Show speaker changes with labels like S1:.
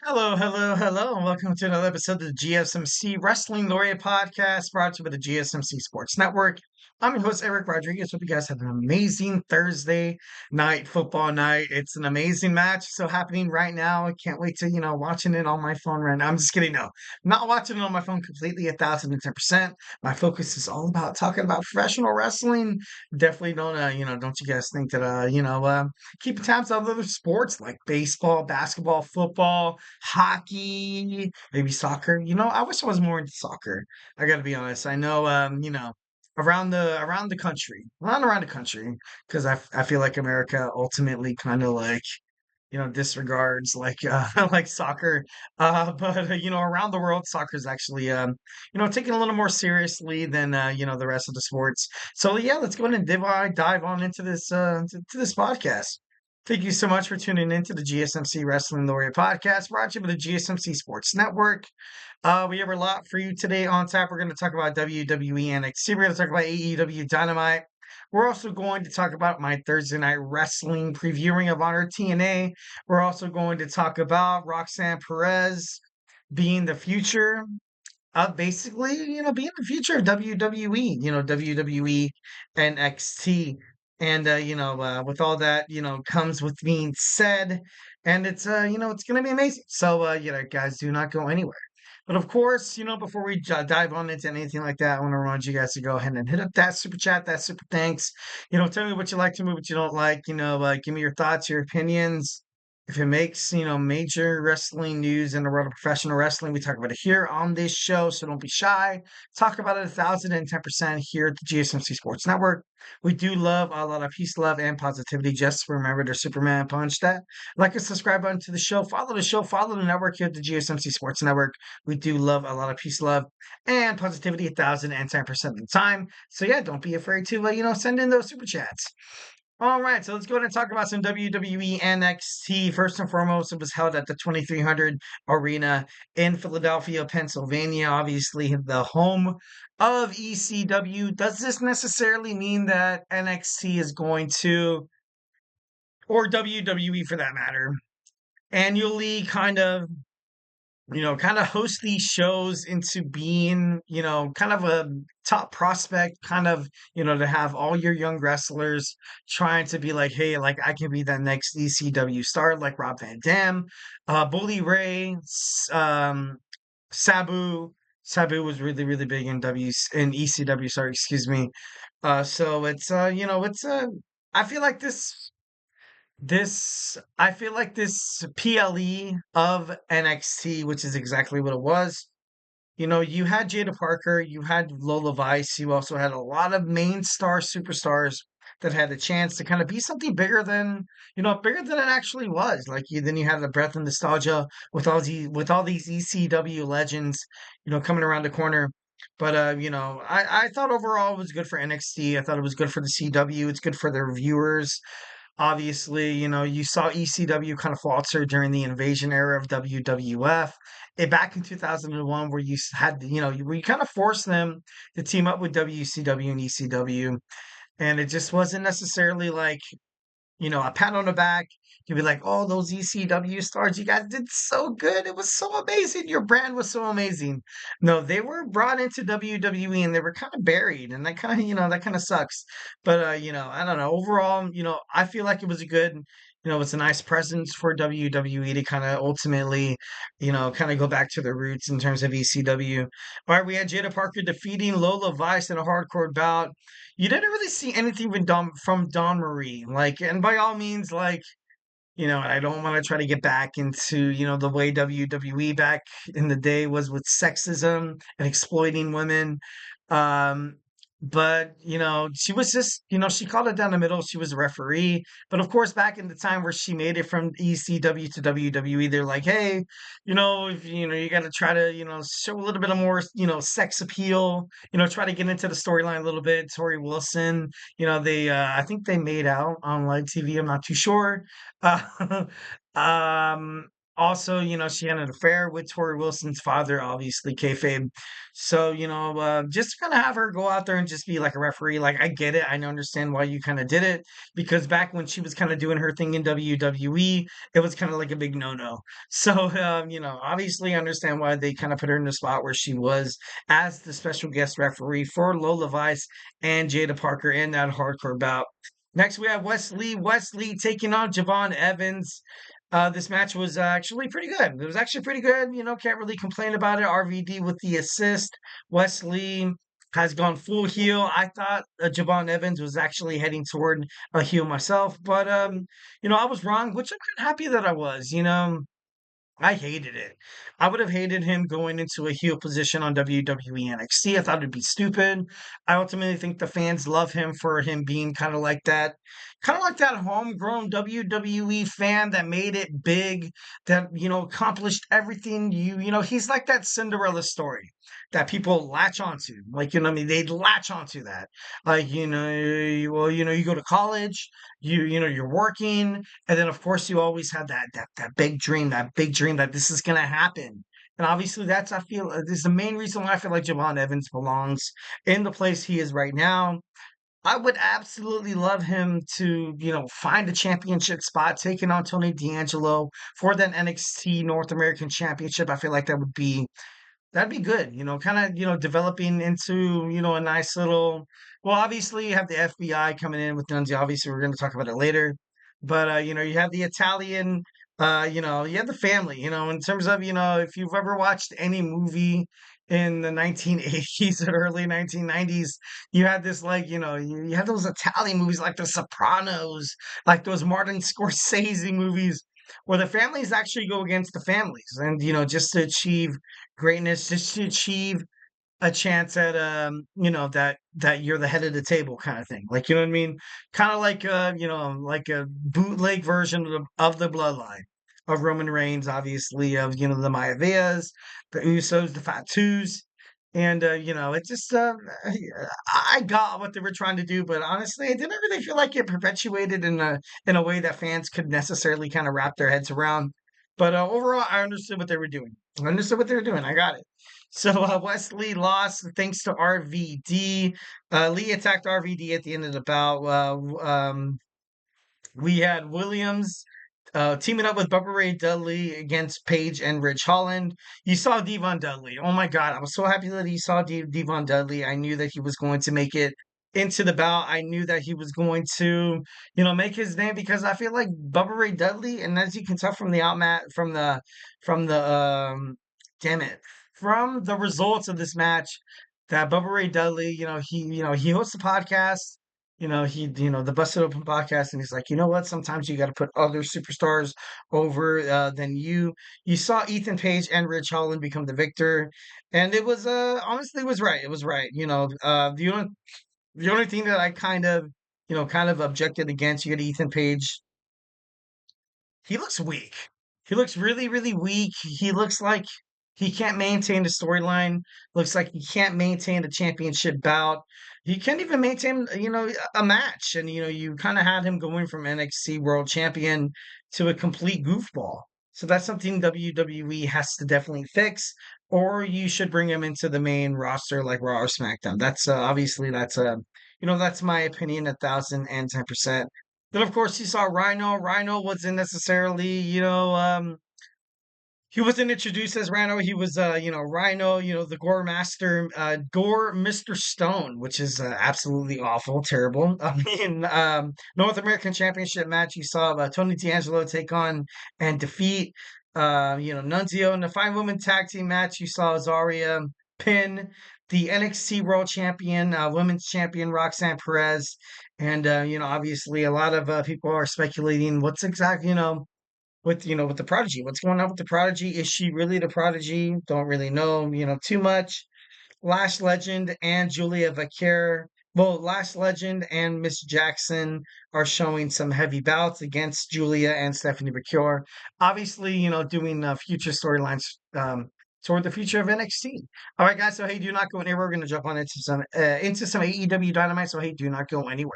S1: Hello, hello, hello, and welcome to another episode of the GSMC Wrestling Laureate Podcast, brought to you by the GSMC Sports Network. I'm your host, Eric Rodriguez. Hope you guys have an amazing Thursday night, football night. It's an amazing match. So happening right now. I can't wait to, watching it on my phone right now. I'm just kidding. No, I'm not watching it on my phone completely 1,010%. My focus is all about talking about professional wrestling. Definitely don't, don't you guys think that, keeping tabs on other sports like baseball, basketball, football, hockey, maybe soccer. I wish I was more into soccer. I got to be honest. I know, around the country, because I feel like America ultimately kind of like disregards like like soccer, but around the world, soccer is actually taken a little more seriously than the rest of the sports. So yeah, let's go ahead and dive on into this to this podcast. Thank you so much for tuning in to the GSMC Wrestling Laureate Podcast, brought to you by the GSMC Sports Network. We have a lot for you today on tap. We're going to talk about WWE NXT. We're going to talk about AEW Dynamite. We're also going to talk about my Thursday night wrestling previewing of Honor TNA. We're also going to talk about Roxanne Perez being the future of basically, being the future of WWE, WWE NXT. And, with all that, comes with being said. And it's, it's going to be amazing. So, guys, do not go anywhere. But of course, before we dive on into anything like that, I want to remind you guys to go ahead and hit up that super chat, that super thanks. Tell me what you like to me, what you don't like. Give me your thoughts, your opinions. If it makes, major wrestling news in the world of professional wrestling, we talk about it here on this show. So don't be shy. Talk about it 1,010% here at the GSMC Sports Network. We do love a lot of peace, love, and positivity. Just remember to Superman punch that. Like and subscribe button to the show. Follow the show. Follow the network here at the GSMC Sports Network. We do love a lot of peace, love, and positivity 1,010% of the time. So yeah, don't be afraid to send in those super chats. All right, so let's go ahead and talk about some WWE NXT. First and foremost, it was held at the 2300 Arena in Philadelphia, Pennsylvania, obviously the home of ECW. Does this necessarily mean that NXT is going to, or WWE for that matter, annually kind of host these shows into being, kind of a top prospect, kind of, to have all your young wrestlers trying to be like, hey, like I can be the next ECW star, like Rob Van Dam, Bully Ray, Sabu. Sabu was really, really big in ECW, sorry, excuse me. So it's I feel like this PLE of NXT, which is exactly what it was. You had Jaida Parker, you had Lola Vice, you also had a lot of main star superstars that had a chance to kind of be something bigger than it actually was. Like then you had the breath of nostalgia with all these ECW legends, coming around the corner. But I thought overall it was good for NXT. I thought it was good for the CW. It's good for their viewers. Obviously, you saw ECW kind of falter during the invasion era of WWF. Back in 2001, where you had, where you kind of forced them to team up with WCW and ECW. And it just wasn't necessarily like, a pat on the back. You'd be like, oh, those ECW stars, you guys did so good. It was so amazing. Your brand was so amazing. No, they were brought into WWE and they were kind of buried. And that kind of, that kind of sucks. But, I don't know. Overall, I feel like it was a good, it's a nice presence for WWE to kind of ultimately, kind of go back to their roots in terms of ECW. All right, we had Jaida Parker defeating Lola Vice in a hardcore bout. You didn't really see anything from Dawn Marie. Like, and by all means, like, I don't want to try to get back into, the way WWE back in the day was with sexism and exploiting women. Um, but, she was just, she called it down the middle. She was a referee. But of course, back in the time where she made it from ECW to WWE, they're like, hey, if, you got to try to, show a little bit of more, sex appeal, try to get into the storyline a little bit. Tori Wilson, I think they made out on live TV. I'm not too sure. Uh, um, Also, she had an affair with Tori Wilson's father, obviously kayfabe. So, just kind of have her go out there and just be like a referee. Like, I get it. I understand why you kind of did it because back when she was kind of doing her thing in WWE, it was kind of like a big no-no. So, obviously, I understand why they kind of put her in the spot where she was as the special guest referee for Lola Vice and Jaida Parker in that hardcore bout. Next, we have Wesley taking on JeVon Evans. This match was actually pretty good. It was actually pretty good. Can't really complain about it. RVD with the assist. Wesley has gone full heel. I thought JeVon Evans was actually heading toward a heel myself, but I was wrong, which I'm kind of happy that I was. I hated it. I would have hated him going into a heel position on WWE NXT. I thought it'd be stupid. I ultimately think the fans love him for him being kind of like that homegrown WWE fan that made it big, that, accomplished everything. He's like that Cinderella story that people latch onto. Like, what I mean, they'd latch onto that. Like, you go to college, you're working, and then, of course, you always have that big dream that this is gonna happen. And obviously, I feel, this is the main reason why I feel like JeVon Evans belongs in the place he is right now. I would absolutely love him to, find a championship spot, taking on Tony D'Angelo for that NXT North American Championship. I feel like that'd be good, kind of, developing into, a nice little. Well, obviously, you have the FBI coming in with Nunzi. Obviously, we're going to talk about it later. But, you have the Italian, you have the family, in terms of, if you've ever watched any movie in the 1980s or early 1990s, you had this, like, you had those Italian movies like The Sopranos, like those Martin Scorsese movies where the families actually go against the families and, just to achieve greatness, just to achieve a chance at that you're the head of the table kind of thing. Like, you know what I mean? Kind of like like a bootleg version of the bloodline of Roman Reigns, obviously, of the Mayavias, the Usos, the Fatus. And it just I got what they were trying to do, but honestly, I didn't really feel like it perpetuated in a way that fans could necessarily kind of wrap their heads around. But overall, I understood what they were doing. I understood what they were doing. I got it. So Wesley lost thanks to RVD. Lee attacked RVD at the end of the bout. We had Williams teaming up with Bubba Ray Dudley against Paige and Rich Holland. You saw D'Von Dudley. Oh my God, I was so happy that he saw D'Von Dudley. I knew that he was going to make it into the bout. I knew that he was going to, make his name because I feel like Bubba Ray Dudley, and as you can tell from the outmat from the damn it, from the results of this match, that Bubba Ray Dudley, he hosts a podcast, the Busted Open podcast, and he's like, you know what? Sometimes you got to put other superstars over than you. You saw Ethan Page and Rich Holland become the victor, and it was honestly, it was right. It was right. The only thing that I kind of objected against, you got Ethan Page. He looks weak. He looks really, really weak. He looks like he can't maintain the storyline. Looks like he can't maintain the championship bout. He can't even maintain, a match. And, you kind of had him going from NXT World Champion to a complete goofball. So that's something WWE has to definitely fix, or you should bring him into the main roster like Raw or SmackDown. That's obviously that's my opinion, 1,010%. Then, of course, you saw Rhino. Rhino wasn't necessarily, he wasn't introduced as Rhino. He was, Rhino, the Gore Master, Gore Mr. Stone, which is absolutely awful, terrible. I mean, North American Championship match, you saw Tony D'Angelo take on and defeat, Nunzio. In the five-woman tag team match, you saw Zarya pin the NXT World Champion, Women's Champion Roxanne Perez. And, obviously a lot of people are speculating what's exactly, with the Prodigy. What's going on with the Prodigy? Is she really the Prodigy? Don't really know, too much. Lash Legend and Julia Vaquer. Well, Lash Legend and Miss Jackson are showing some heavy bouts against Julia and Stephanie Vaquer. Obviously, doing future storylines toward the future of NXT. All right, guys. So hey, do not go anywhere. We're going to jump on into some AEW Dynamite. So hey, do not go anywhere.